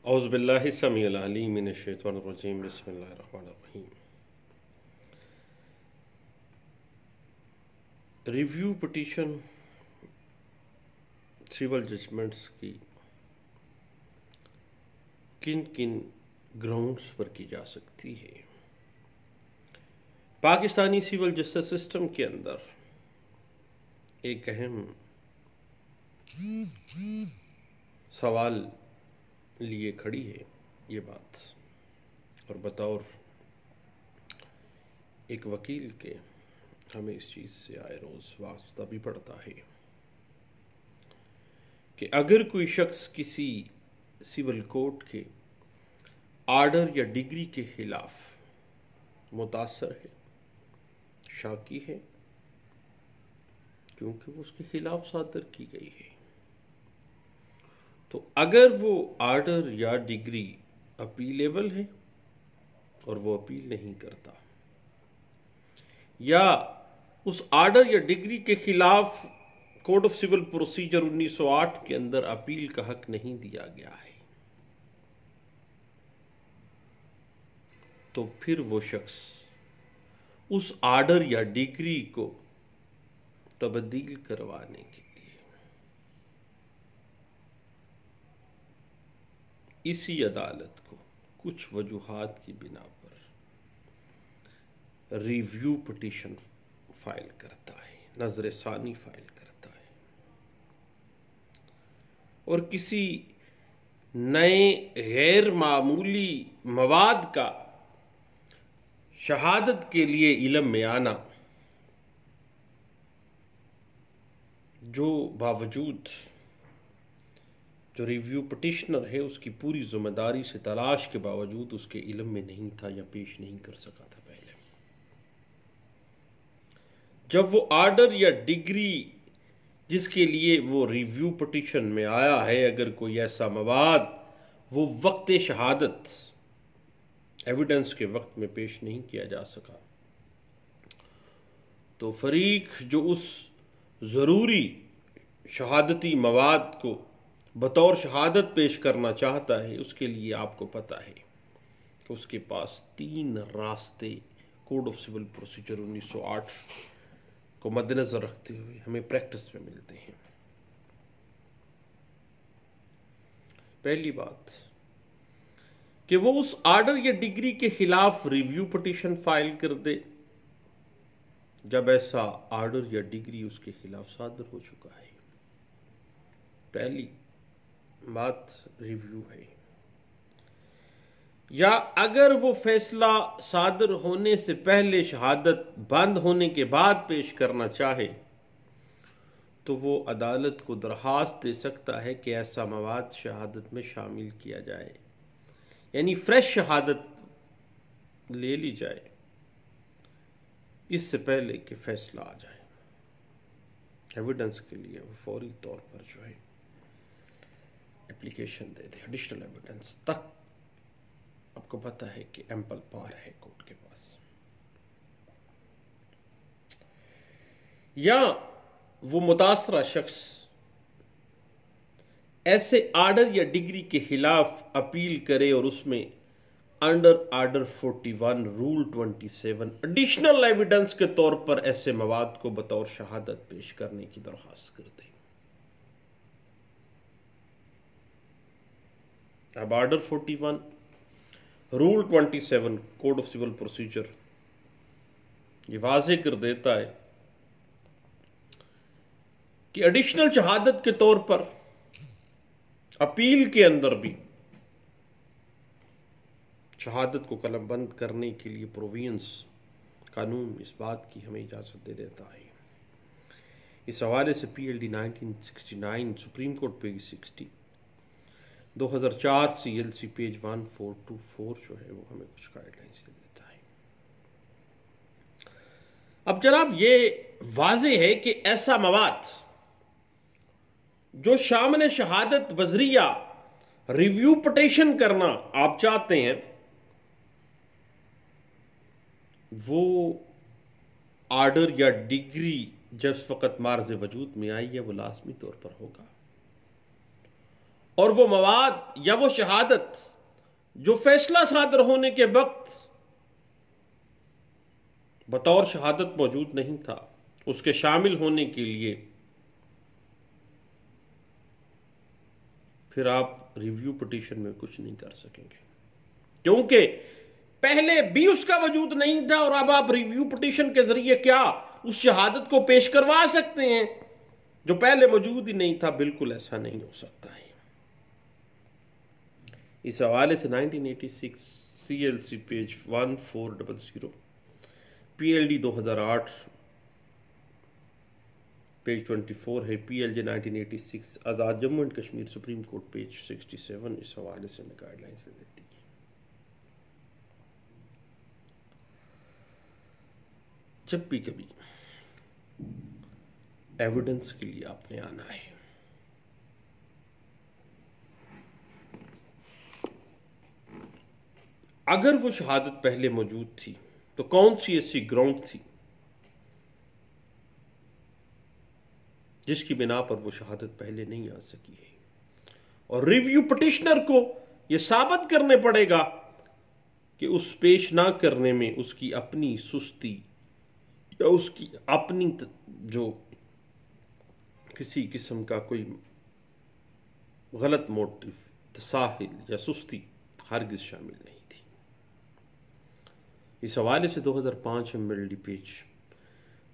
اعوذ باللہ السمیع العلیم من الشیطان الرجیم بسم اللہ الرحمن الرحیم۔ ریویو پٹیشن سول ججمنٹس کی کن کن گراؤنڈز پر کی جا سکتی ہے؟ پاکستانی سول جسٹس سسٹم کے اندر ایک اہم سوال لیے کھڑی ہے یہ بات، اور بطور ایک وکیل کے ہمیں اس چیز سے آئے روز واسطہ بھی پڑتا ہے کہ اگر کوئی شخص کسی سول کوڈ کے آرڈر یا ڈگری کے خلاف متاثر ہے، شاکی ہے، کیونکہ وہ اس کے خلاف صادر کی گئی ہے، تو اگر وہ آرڈر یا ڈگری اپیلیبل ہے اور وہ اپیل نہیں کرتا، یا اس آرڈر یا ڈگری کے خلاف کوڈ آف سول پروسیجر 1908 کے اندر اپیل کا حق نہیں دیا گیا ہے، تو پھر وہ شخص اس آرڈر یا ڈگری کو تبدیل کروانے کے لیے اسی عدالت کو کچھ وجوہات کی بنا پر ریویو پٹیشن فائل کرتا ہے، نظر ثانی فائل کرتا ہے، اور کسی نئے غیر معمولی مواد کا شہادت کے لیے علم میں آنا، جو باوجود جو ریویو پٹیشنر ہے اس کی پوری ذمہ داری سے تلاش کے باوجود اس کے علم میں نہیں تھا یا پیش نہیں کر سکا تھا پہلے۔ جب وہ آرڈر یا ڈگری جس کے لیے وہ ریویو پٹیشن میں آیا ہے، اگر کوئی ایسا مواد وہ وقت شہادت ایویڈنس کے وقت میں پیش نہیں کیا جا سکا، تو فریق جو اس ضروری شہادتی مواد کو بطور شہادت پیش کرنا چاہتا ہے، اس کے لیے آپ کو پتہ ہے کہ اس کے پاس 3 راستے کوڈ آف سول پروسیجر 1908 کو مد نظر رکھتے ہوئے ہمیں پریکٹس میں ملتے ہیں۔ پہلی بات کہ وہ اس آرڈر یا ڈگری کے خلاف ریویو پٹیشن فائل کر دے جب ایسا آرڈر یا ڈگری اس کے خلاف صادر ہو چکا ہے۔ پہلی بات ریویو ہے، یا اگر وہ فیصلہ صادر ہونے سے پہلے شہادت بند ہونے کے بعد پیش کرنا چاہے تو وہ عدالت کو درخواست دے سکتا ہے کہ ایسا مواد شہادت میں شامل کیا جائے، یعنی فریش شہادت لے لی جائے اس سے پہلے کہ فیصلہ آ جائے۔ ایویڈنس کے لیے وہ فوری طور پر جو ہے اپلیکیشن دے دے، ایڈیشنل ایویڈنس تک آپ کو پتہ ہے کہ ایمپل پار ہے کورٹ کے پاس۔ یا وہ متاثرہ شخص ایسے آرڈر یا ڈگری کے خلاف اپیل کرے اور اس میں under order 41 rule 27 additional evidence کے طور پر ایسے مواد کو بطور شہادت پیش کرنے کی درخواست کر دے۔ اب order 41 rule 27 code of civil procedure یہ واضح کر دیتا ہے کہ ایڈیشنل شہادت کے طور پر اپیل کے اندر بھی شہادت کو قلم بند کرنے کے لیے پرووینس قانون اس بات کی ہمیں اجازت دے دیتا ہے۔ اس حوالے سے P L D 1969 Supreme court page 60، 2004 C L C page 1424 جو ہے وہ ہمیں کچھ گائیڈ لائنس دے دیتا ہے۔ اب جناب یہ واضح ہے کہ ایسا مواد جو شامل شہادت بذریعہ ریویو پٹیشن کرنا آپ چاہتے ہیں، وہ آرڈر یا ڈگری جب وقت معرض وجود میں آئی ہے وہ لازمی طور پر ہوگا، اور وہ مواد یا وہ شہادت جو فیصلہ صادر ہونے کے وقت بطور شہادت موجود نہیں تھا، اس کے شامل ہونے کے لیے پھر آپ ریویو پٹیشن میں کچھ نہیں کر سکیں گے، کیونکہ پہلے بھی اس کا وجود نہیں تھا، اور اب آپ ریویو پٹیشن کے ذریعے کیا اس شہادت کو پیش کروا سکتے ہیں جو پہلے موجود ہی نہیں تھا؟ بالکل ایسا نہیں ہو سکتا ہے۔ اس حوالے سے 1986 CLC پیج 1400، PLD 2008 پیج 24 ہے، PLJ 1986 Azad Jammu and Kashmir supreme court page 67 اس حوالے سے میں گائیڈ لائنز دیتی ہے۔ جب بھی کبھی ایویڈنس کے لیے آپ نے آنا ہے، اگر وہ شہادت پہلے موجود تھی تو کون سی ایسی گراؤنڈ تھی جس کی بنا پر وہ شہادت پہلے نہیں آ سکی ہے؟ اور ریویو پٹیشنر کو یہ ثابت کرنے پڑے گا کہ اس پیش نہ کرنے میں اس کی اپنی سستی یا اس کی اپنی جو کسی قسم کا کوئی غلط موٹو، تساہل یا سستی ہرگز شامل نہیں تھی۔ اس حوالے سے 2005 MLD پیج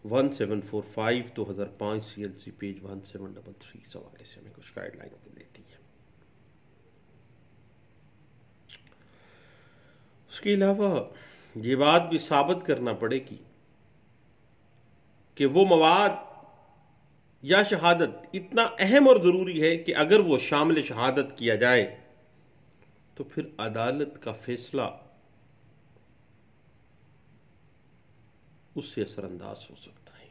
1745، 2005 CLC پیج 1733 اس حوالے سے ہمیں کچھ گائیڈ لائنز دے دیتی ہے۔ اس کے علاوہ یہ بات بھی ثابت کرنا پڑے گی کہ وہ مواد یا شہادت اتنا اہم اور ضروری ہے کہ اگر وہ شامل شہادت کیا جائے تو پھر عدالت کا فیصلہ اس سے اثر انداز ہو سکتا ہے۔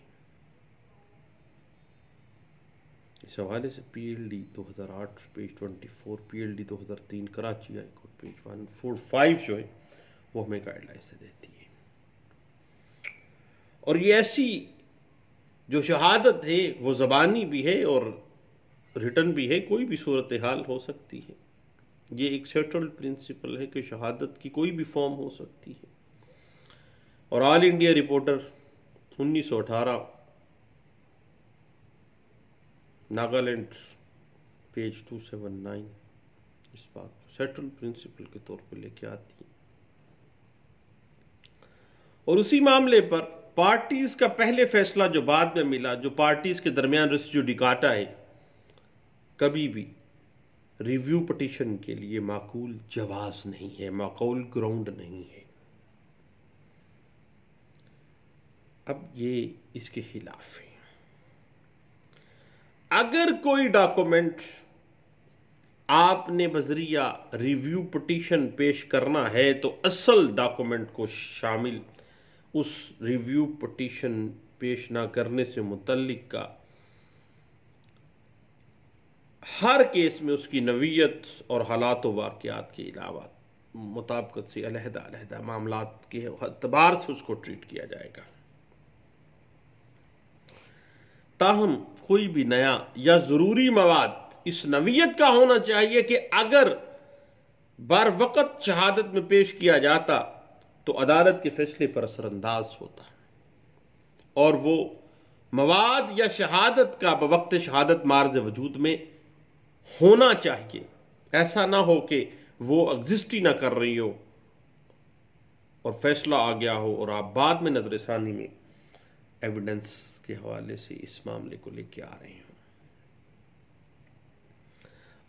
اس حوالے سے PLD 2008 page 24، PLD 2003 Karachi high court page 145 جو ہے وہ ہمیں گائیڈ لائن سے دیتی ہے۔ اور یہ ایسی جو شہادت ہے وہ زبانی بھی ہے اور ریٹن بھی ہے، کوئی بھی صورتحال ہو سکتی ہے۔ یہ ایک سیٹلڈ پرنسپل ہے کہ شہادت کی کوئی بھی فارم ہو سکتی ہے، اور آل انڈیا رپورٹر 1918 ناگالینڈ پیج 279 اس بات کو سیٹلڈ پرنسپل کے طور پر لے کے آتی ہے۔ اور اسی معاملے پر پارٹیز کا پہلے فیصلہ جو بعد میں ملا، جو پارٹیز کے درمیان ریس جوڈیکاٹا ہے، کبھی بھی ریویو پٹیشن کے لیے معقول جواز نہیں ہے، معقول گراؤنڈ نہیں ہے۔ اب یہ اس کے خلاف ہے۔ اگر کوئی ڈاکومنٹ آپ نے بذریعہ ریویو پٹیشن پیش کرنا ہے تو اصل ڈاکومنٹ کو شامل اس ریویو پٹیشن پیش نہ کرنے سے متعلق کا ہر کیس میں اس کی نوعیت اور حالات و واقعات کے علاوہ مطابقت سے علیحدہ علیحدہ معاملات کے اعتبار سے اس کو ٹریٹ کیا جائے گا۔ تاہم کوئی بھی نیا یا ضروری مواد اس نوعیت کا ہونا چاہیے کہ اگر بر وقت شہادت میں پیش کیا جاتا تو عدالت کے فیصلے پر اثر انداز ہوتا، اور وہ مواد یا شہادت کا بوقت شہادت معرض وجود میں ہونا چاہیے۔ ایسا نہ ہو کہ وہ ایگزسٹ ہی نہ کر رہی ہو اور فیصلہ آ گیا ہو اور آپ بعد میں نظر ثانی میں ایویڈنس کے حوالے سے اس معاملے کو لے کے آ رہے ہیں۔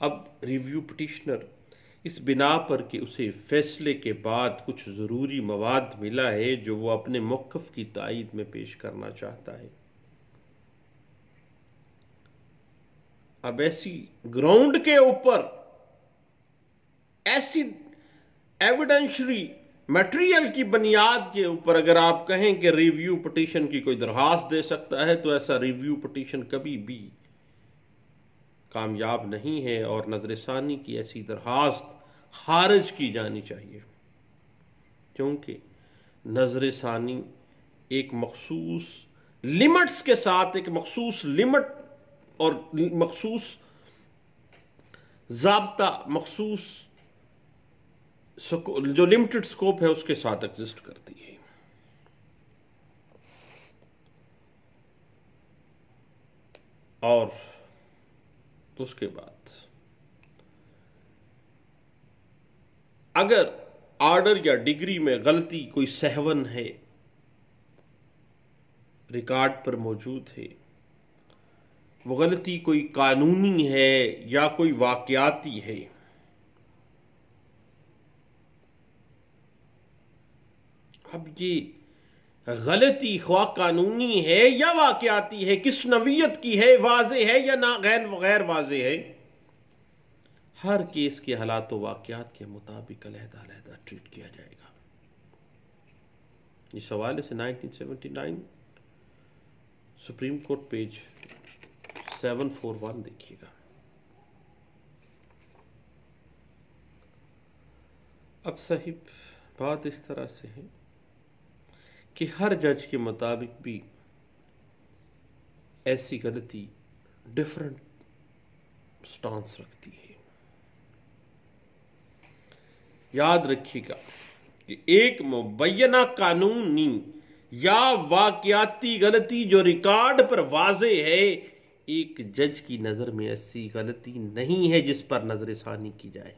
اب ریویو پٹیشنر اس بنا پر کہ اسے فیصلے کے بعد کچھ ضروری مواد ملا ہے جو وہ اپنے موقف کی تائید میں پیش کرنا چاہتا ہے، اب ایسی گراؤنڈ کے اوپر ایسی ایویڈنشری میٹریل کی بنیاد کے اوپر اگر آپ کہیں کہ ریویو پٹیشن کی کوئی درخواست دے سکتا ہے تو ایسا ریویو پٹیشن کبھی بھی کامیاب نہیں ہے، اور نظر ثانی کی ایسی درخواست خارج کی جانی چاہیے، کیونکہ نظر ثانی ایک مخصوص لمٹس کے ساتھ، ایک مخصوص لمٹ اور مخصوص ضابطہ مخصوص جو لمیٹڈ سکوپ ہے اس کے ساتھ ایگزسٹ کرتی ہے. اور اس کے بعد اگر آرڈر یا ڈگری میں غلطی کوئی سہون ہے، ریکارڈ پر موجود ہے، وہ غلطی کوئی قانونی ہے یا کوئی واقعاتی ہے، اب یہ غلطی خواہ قانونی ہے یا واقعاتی ہے، کس نوعیت کی ہے، واضح ہے یا غیر واضح ہے، ہر کیس کے حالات و واقعات کے مطابق علیحدہ علیحدہ ٹریٹ کیا جائے گا. اس حوالے سے 1979 سپریم کورٹ پیج 741 دیکھیے گا. اب صاحب بات اس طرح سے ہے کہ ہر جج کے مطابق بھی ایسی غلطی ڈفرنٹ سٹانس رکھتی ہے. یاد رکھیے گا کہ ایک مبینہ قانونی یا واقعاتی غلطی جو ریکارڈ پر واضح ہے، ایک جج کی نظر میں ایسی غلطی نہیں ہے جس پر نظر ثانی کی جائے،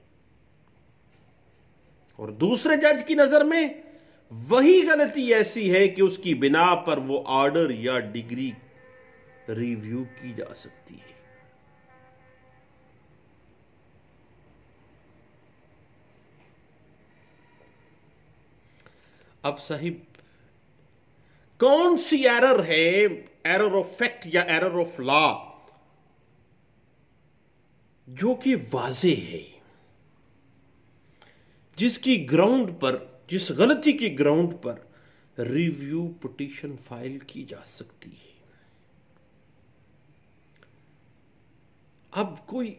اور دوسرے جج کی نظر میں وہی غلطی ایسی ہے کہ اس کی بنا پر وہ آرڈر یا ڈگری ریویو کی جا سکتی ہے. اب صاحب کون سی ایرر ہے، ایرر آف فیکٹ یا ایرر آف لا، جو کہ واضح ہے، جس کی گراؤنڈ پر، جس غلطی کی گراؤنڈ پر ریویو پٹیشن فائل کی جا سکتی ہے. اب کوئی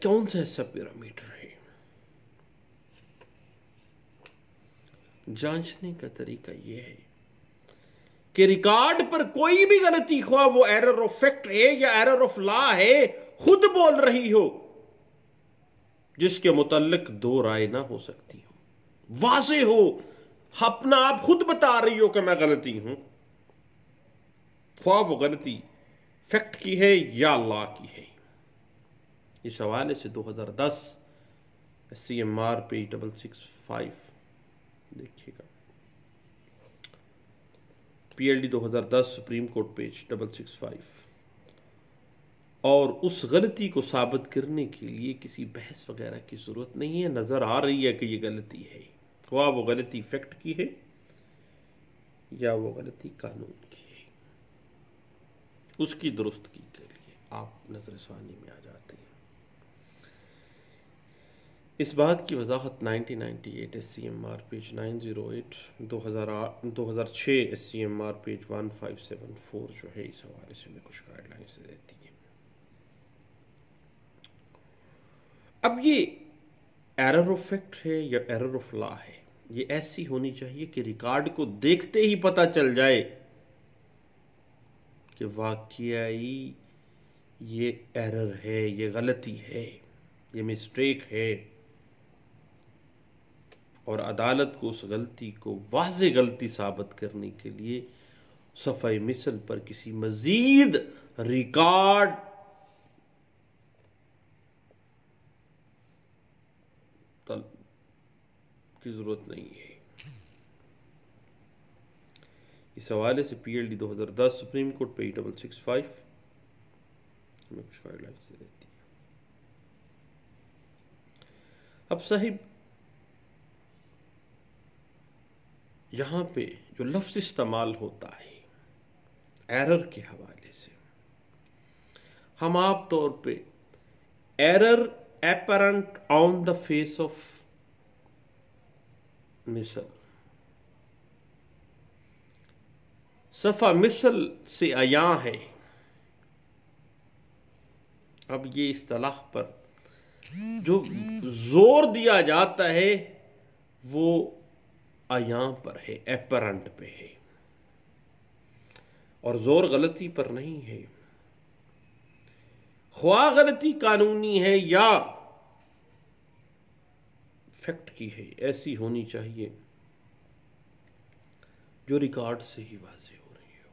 کون سا ایسا پیرامیٹر ہے؟ جانچنے کا طریقہ یہ ہے کہ ریکارڈ پر کوئی بھی غلطی، خواہ وہ ایرر آف فیکٹ ہے یا ایرر آف لا ہے، خود بول رہی ہو، جس کے متعلق دو رائے نہ ہو سکتی ہو، واضح ہو، اپنا آپ خود بتا رہی ہو کہ میں غلطی ہوں، خواہ وہ غلطی فیکٹ کی ہے یا لا کی ہے. اس حوالے سے 2010 SCMR پیج 665 دیکھیے گا. PLD 2010 supreme court page 665. اور اس غلطی کو ثابت کرنے کے لیے کسی بحث وغیرہ کی ضرورت نہیں ہے، نظر آ رہی ہے کہ یہ غلطی ہے، خواہ وہ غلطی فیکٹ کی ہے یا وہ غلطی قانون کی ہے، اس کی درستگی کے لیے آپ نظر ثانی میں آ جاتے ہیں. اس بات کی وضاحت 1998 SCMR پیج 908، 2006 SCMR پیج 1574 جو ہے، اس حوالے سے میں کچھ گائیڈ لائنز دیتی ہیں. اب یہ ایرر آف فیکٹ ہے یا ایرر آف لا ہے، یہ ایسی ہونی چاہیے کہ ریکارڈ کو دیکھتے ہی پتہ چل جائے کہ واقعی یہ ایرر ہے، یہ غلطی ہے، یہ مسٹیک ہے، اور عدالت کو اس غلطی کو واضح غلطی ثابت کرنے کے لیے صفحہ مثل پر کسی مزید ریکارڈ کی ضرورت نہیں ہے. اس حوالے سے PLD 2010 سپریم کورٹ پیج 665 میں کچھ گائیڈ لائنز دیتی ہے. اب صاحب یہاں پہ جو لفظ استعمال ہوتا ہے ایرر کے حوالے سے، ہم عام طور پہ error apparent on the face of مثل، صفحہ مثل سے عیاں ہے. اب یہ اصطلاح پر جو زور دیا جاتا ہے وہ عیاں پر ہے، اپیرنٹ پہ ہے، اور زور غلطی پر نہیں ہے. خواہ غلطی قانونی ہے یا فیکٹ کی ہے ایسی ہونی چاہیے جو ریکارڈ سے ہی واضح ہو رہی ہو۔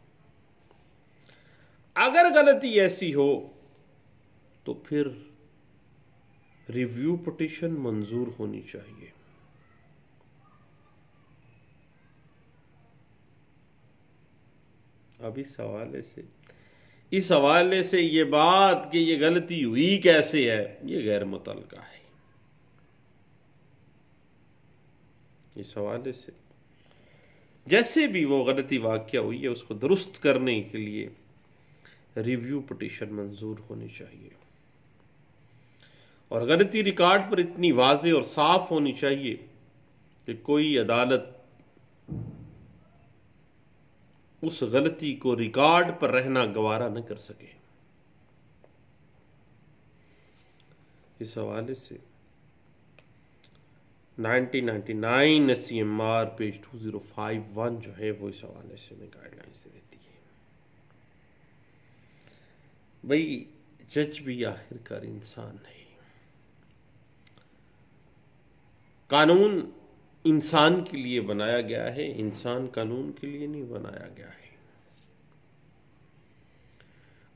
اگر غلطی ایسی ہو تو پھر ریویو پٹیشن منظور ہونی چاہیے۔ اب اس حوالے سے یہ بات کہ یہ غلطی ہوئی کیسے ہے، یہ غیر متعلقہ ہے۔ اس حوالے سے جیسے بھی وہ غلطی واقع ہوئی ہے اس کو درست کرنے کے لیے ریویو پٹیشن منظور ہونی چاہیے، اور غلطی ریکارڈ پر اتنی واضح اور صاف ہونی چاہیے کہ کوئی عدالت اس غلطی کو ریکارڈ پر رہنا گوارا نہ کر سکے۔ اس حوالے سے 1999 SCMR پیج 2051 جو ہے وہ اس حوالے سے میں گائیڈ لائنز دیتی ہے۔ بھئی جج بھی آخرکار انسان ہے۔ قانون انسان کے لیے بنایا گیا ہے، انسان قانون کے لیے نہیں بنایا گیا ہے۔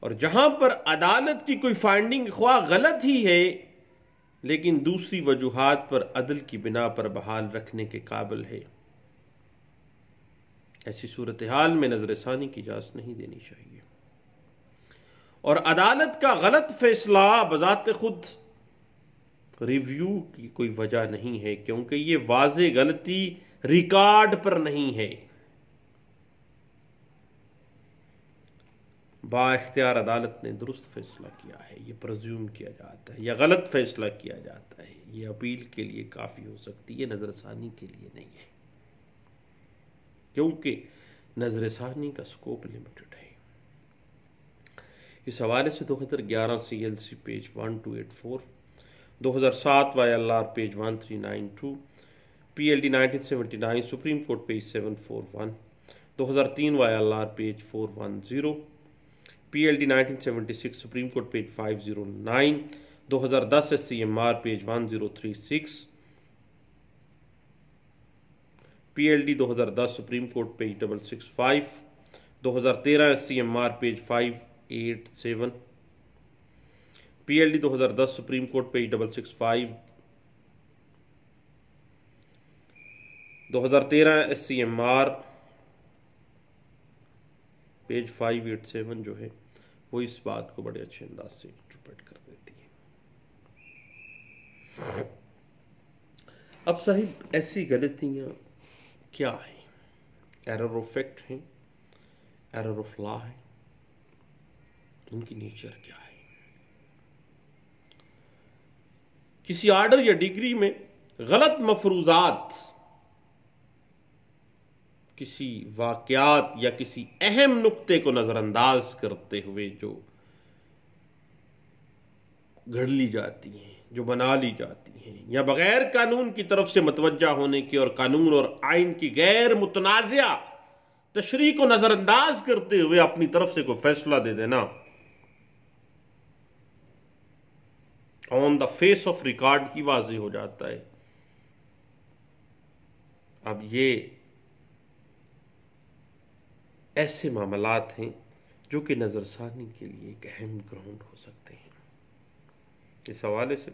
اور جہاں پر عدالت کی کوئی فائنڈنگ خواہ غلط ہی ہے لیکن دوسری وجوہات پر عدل کی بنا پر بحال رکھنے کے قابل ہے، ایسی صورتحال میں نظر ثانی کی اجازت نہیں دینی چاہیے۔ اور عدالت کا غلط فیصلہ بذات خود ریویو کی کوئی وجہ نہیں ہے، کیونکہ یہ واضح غلطی ریکارڈ پر نہیں ہے۔ با اختیار عدالت نے درست فیصلہ کیا ہے، یہ پرزیوم کیا جاتا ہے، یا غلط فیصلہ کیا جاتا ہے، یہ اپیل کے لیے کافی ہو سکتی ہے، نظر ثانی کے لیے نہیں ہے، کیونکہ نظر ثانی کا سکوپ لمیٹڈ ہے۔ اس حوالے سے 2011 CLC page 1284، 2007 YLR page 1392، PLD 1979 supreme court page 741، 2003 YLR page 410، PLD 1976 supreme court page 509، 2010 SCMR page 1036، PLD 2010 supreme court page 665، 2013 SCMR page 587، PLD 2010 supreme court page 665، 2013 SCMR page 587 جو ہے وہ اس بات کو بڑے اچھے انداز سے انٹرپریٹ کر دیتی ہے۔ اب صاحب ایسی غلطیاں کیا ہیں؟ ایرر آف فیکٹ ہیں، ایرر آف لا ہے، ان کی نیچر کیا ہے؟ کسی آرڈر یا ڈگری میں غلط مفروضات، کسی واقعات یا کسی اہم نقطے کو نظر انداز کرتے ہوئے جو گھڑ لی جاتی ہیں، جو بنا لی جاتی ہیں، یا بغیر قانون کی طرف سے متوجہ ہونے کے اور قانون اور آئین کی غیر متنازع تشریح کو نظر انداز کرتے ہوئے اپنی طرف سے کوئی فیصلہ دے دینا، آن دا فیس آف ریکارڈ ہی واضح ہو جاتا ہے۔ اب یہ ایسے معاملات ہیں جو کہ نظر ثانی کے لیے ایک اہم گراؤنڈ ہو سکتے ہیں۔ اس حوالے سے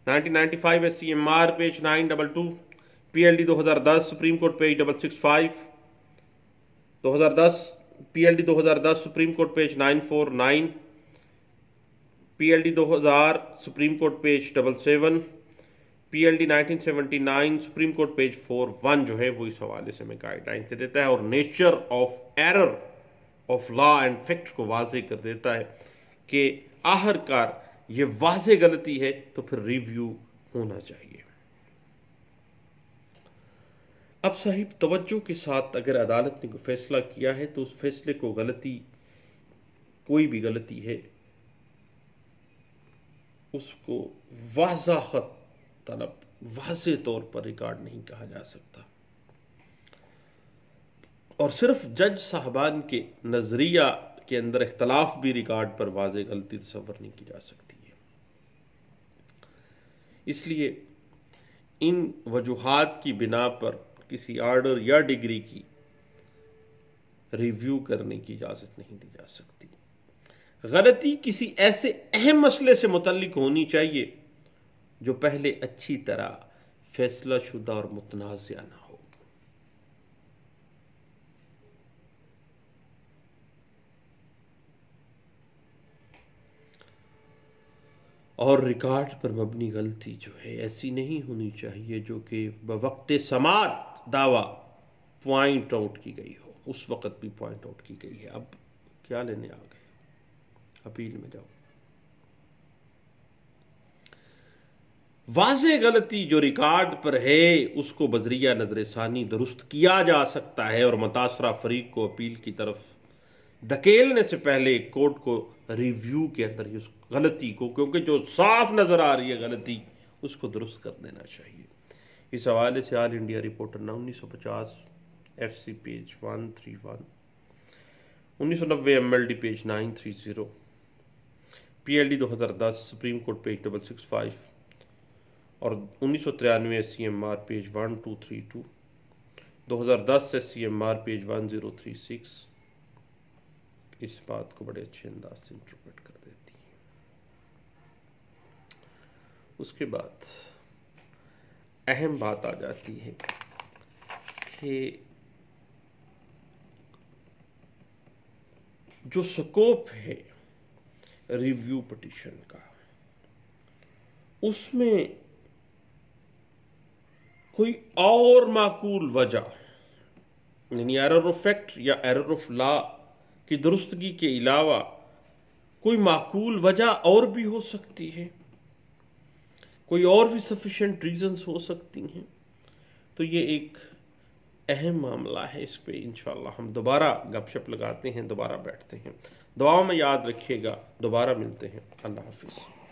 1995 SCMR page 922، PLD 2010 supreme court page 665، 2010 PLD 2010 supreme court page 949، PLD 2000 supreme court page 77، PLD 1979 supreme court page 41 جو ہے وہ اس حوالے سے میں گائیڈ لائن سے دیتا ہے، اور nature of error of law and fact کو واضح کر دیتا ہے کہ آخرکار یہ واضح غلطی ہے تو پھر ریویو ہونا چاہیے۔ اب صاحب توجہ کے ساتھ اگر عدالت نے کوئی فیصلہ کیا ہے تو اس فیصلے کو غلطی، کوئی بھی غلطی ہے، اس کو واضح واضح طور پر ریکارڈ نہیں کہا جا سکتا، اور صرف جج صاحبان کے نظریہ کے اندر اختلاف بھی ریکارڈ پر واضح غلطی تصور نہیں کی جا سکتی ہے۔ اس لیے ان وجوہات کی بنا پر کسی آرڈر یا ڈگری کی ریویو کرنے کی اجازت نہیں دی جا سکتی۔ غلطی کسی ایسے اہم مسئلے سے متعلق ہونی چاہیے جو پہلے اچھی طرح فیصلہ شدہ اور متنازع نہ ہو۔ اور ریکارڈ پر مبنی غلطی جو ہے ایسی نہیں ہونی چاہیے جو کہ بوقت سماعت دعویٰ پوائنٹ آؤٹ کی گئی ہو، اس وقت بھی پوائنٹ آؤٹ کی گئی ہے، اب کیا لینے آ گئے، اپیل میں جاؤ۔ واضح غلطی جو ریکارڈ پر ہے اس کو بذریعہ نظر ثانی درست کیا جا سکتا ہے اور متاثرہ فریق کو اپیل کی طرف دھکیلنے سے پہلے کورٹ کو ریویو کے اندر ہی اس غلطی کو، کیونکہ جو صاف نظر آ رہی ہے غلطی، اس کو درست کر دینا چاہیے۔ اس حوالے سے all India reporter 1950 F C page 131، 1990 M L D page 930، P L D 2010 supreme court page 665 اور 1993 S C M R page 1232، 2010 S C M R page 1036 اس بات کو بڑے اچھے انداز سے انٹرپریٹ کر دیتی ہے۔ اس کے بعد اہم بات آ جاتی ہے کہ جو سکوپ ہے ریویو پٹیشن کا، اس میں کوئی اور معقول وجہ، یعنی ایرر آف فیکٹ یا ایرر آف لا کی درستگی کے علاوہ کوئی معقول وجہ اور بھی ہو سکتی ہے، کوئی اور بھی سفیشینٹ ریزنز ہو سکتی ہیں، تو یہ ایک اہم معاملہ ہے۔ اس پہ انشاءاللہ ہم دوبارہ گپ شپ لگاتے ہیں، دوبارہ بیٹھتے ہیں۔ دعاؤں میں یاد رکھیے گا، دوبارہ ملتے ہیں۔ اللہ حافظ۔